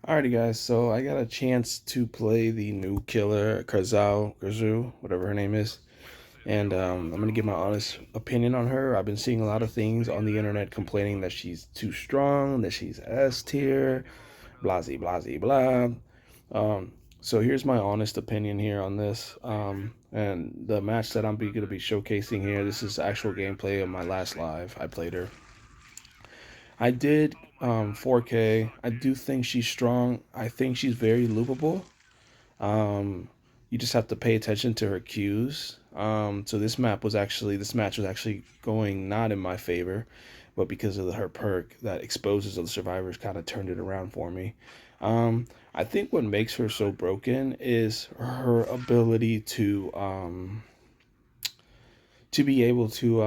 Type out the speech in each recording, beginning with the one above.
Alrighty, guys. So I got a chance to play the new killer, Kazu, whatever her name is, and I'm gonna give my honest opinion on her. I've been seeing a lot of things on the internet complaining that she's too strong, that she's S tier, blah blah blah. Um, so here's my honest opinion here on this. And the match that gonna be showcasing here. This is actual gameplay of my last live. I played her. I did 4K. I do think she's strong. I think she's very loopable. Um, you just have to pay attention to her cues. So this match was actually going not in my favor, but because of her perk that exposes the survivors, kind of turned it around for me. I think what makes her so broken is her ability to be able to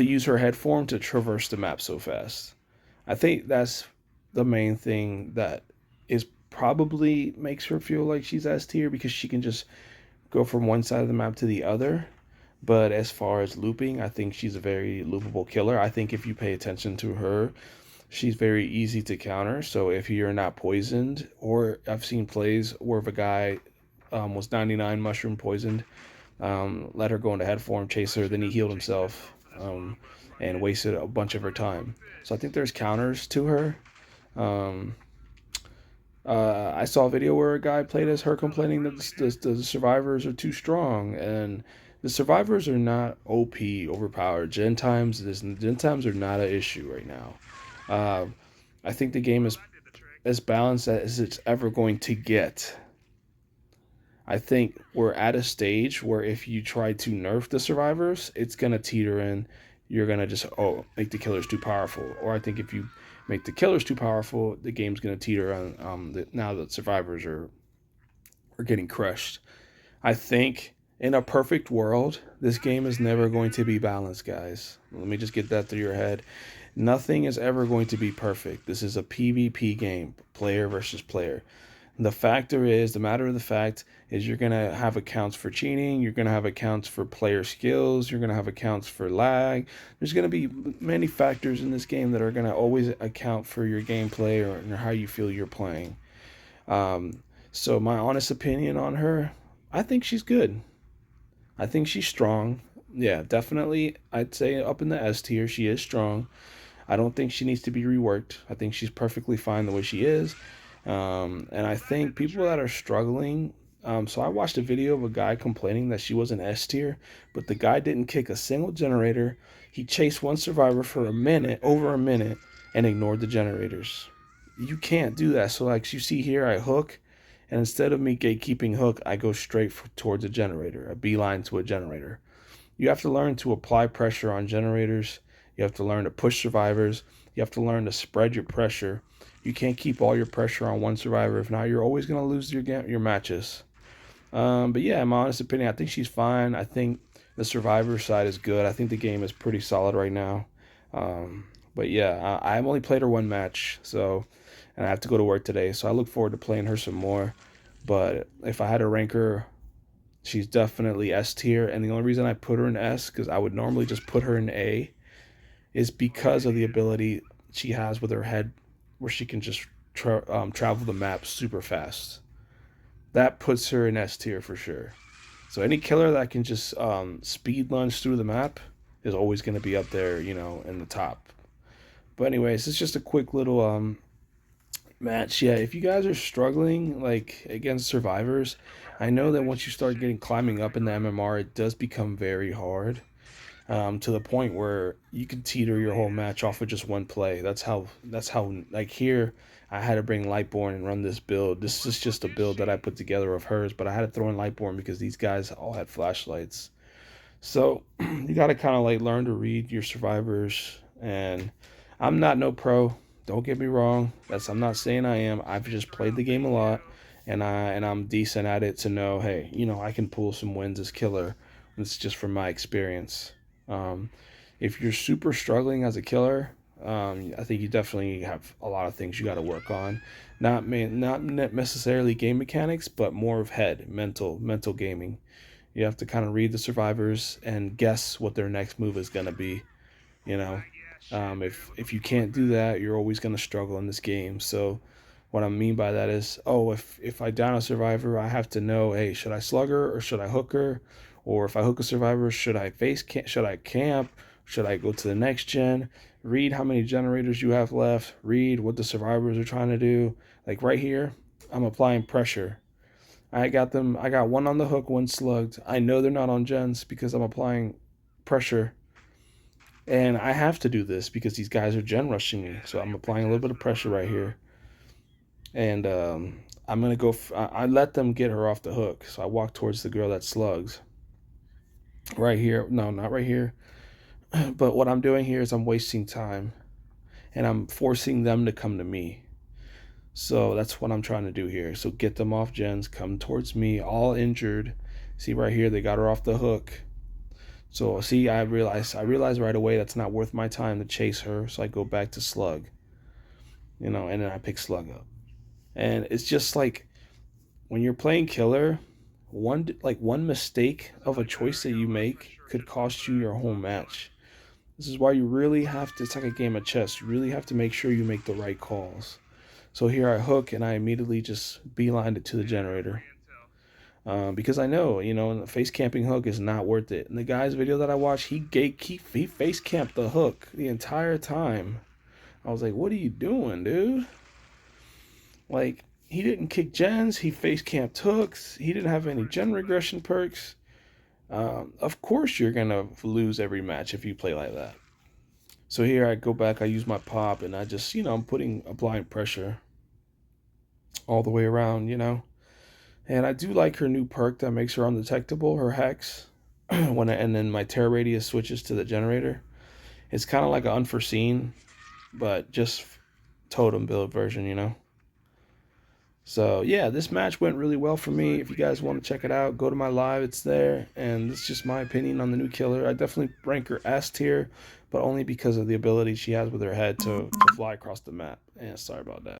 use her head form to traverse the map so fast. I think that's the main thing that is probably makes her feel like she's S tier because she can just go from one side of the map to the other. But as far as looping, I think she's a very loopable killer. I think if you pay attention to her, she's very easy to counter. So if you're not poisoned, or I've seen plays where if a guy was 99 mushroom poisoned, let her go into head form, chase her, then he healed himself, and wasted a bunch of her time. So I think there's counters to her. Um, I saw a video where a guy played as her complaining that the survivors are too strong, and the survivors are not OP overpowered. Gen times are not an issue right now. Uh, I think the game is as balanced as it's ever going to get. I think we're at a stage where if you try to nerf the survivors, it's gonna teeter in. You're gonna just make the killers too powerful, or I think if you make the killers too powerful, the game's gonna teeter on now that survivors are getting crushed. I think in a perfect world, this game is never going to be balanced, guys. Let me just get that through your head. Nothing is ever going to be perfect. This is a PvP game, player versus player. The matter of the fact is you're going to have accounts for cheating, you're going to have accounts for player skills, you're going to have accounts for lag. There's going to be many factors in this game that are going to always account for your gameplay or how you feel you're playing. Um, so, my honest opinion on her, I think she's good. I think she's strong. Yeah, definitely. I'd say up in the S tier, she is strong. I don't think she needs to be reworked. I think she's perfectly fine the way she is. And I think people that are struggling. So I watched a video of a guy complaining that she was an S tier, but the guy didn't kick a single generator. He chased one survivor for a minute, over a minute, and ignored the generators. You can't do that. So like you see here, I hook, and instead of me gatekeeping hook, I go straight towards a generator, a beeline to a generator. You have to learn to apply pressure on generators. You have to learn to push survivors. You have to learn to spread your pressure. You can't keep all your pressure on one survivor. If not, you're always going to lose your matches. But yeah, in my honest opinion, I think she's fine. I think the survivor side is good. I think the game is pretty solid right now. But yeah, I've only played her one match, so and I have to go to work today, so I look forward to playing her some more. But if I had to rank her, she's definitely S tier, and the only reason I put her in S because I would normally just put her in A is because of the ability she has with her head, where she can just travel the map super fast. That puts her in S tier for sure. So any killer that can just speed lunge through the map is always going to be up there, in the top. But anyways, it's just a quick little match. Yeah, if you guys are struggling like against survivors, I know that once you start getting climbing up in the MMR, it does become very hard. To the point where you can teeter your whole match off of just one play. That's how like here I had to bring Lightborn and run this build. This is just a build that I put together of hers, but I had to throw in Lightborn because these guys all had flashlights. So you got to kind of like learn to read your survivors. And I'm not no pro. Don't get me wrong. I'm not saying I am. I've just played the game a lot, and I'm decent at it to know. Hey, I can pull some wins as killer. It's just from my experience. Um, if you're super struggling as a killer, I think you definitely have a lot of things you got to work on. Not necessarily game mechanics, but more of mental gaming. You have to kind of read the survivors and guess what their next move is gonna be. You know. If you can't do that, you're always going to struggle in this game. So what I mean by that is, oh, if I down a survivor, I have to know, hey, should I slug her or should I hook her? Or if I hook a survivor, should I camp? Should I go to the next gen? Read how many generators you have left. Read what the survivors are trying to do. Like right here, I'm applying pressure. I got them. I got one on the hook, one slugged. I know they're not on gens because I'm applying pressure. And I have to do this because these guys are gen rushing me. So I'm applying a little bit of pressure right here. And I'm going to go. I let them get her off the hook. So I walk towards the girl that slugs. Right here. No, not right here. But what I'm doing here is I'm wasting time. And I'm forcing them to come to me. So that's what I'm trying to do here. So get them off gens, come towards me, all injured. See right here, they got her off the hook. So see, I realized right away that's not worth my time to chase her. So I go back to slug, and then I pick slug up. And it's just like when you're playing killer, one mistake of a choice that you make could cost you your whole match. This is why you really have to. It's like a game of chess. You really have to make sure you make the right calls. So here I hook and I immediately just beelined it to the generator. Because I know, the face camping hook is not worth it. In the guy's video that I watched, he face camped the hook the entire time. I was like, what are you doing, dude? Like, he didn't kick gens, he face camped hooks, he didn't have any gen regression perks. Of course you're gonna lose every match if you play like that. So here I go back, I use my pop, and I just, I'm applying pressure all the way around. And I do like her new perk that makes her undetectable, her hex. And then my tear radius switches to the generator. It's kind of like an unforeseen, but just totem build version. So yeah, this match went really well for me. If you guys want to check it out, go to my live, it's there. And it's just my opinion on the new killer. I definitely rank her S tier, but only because of the ability she has with her head to fly across the map. And sorry about that.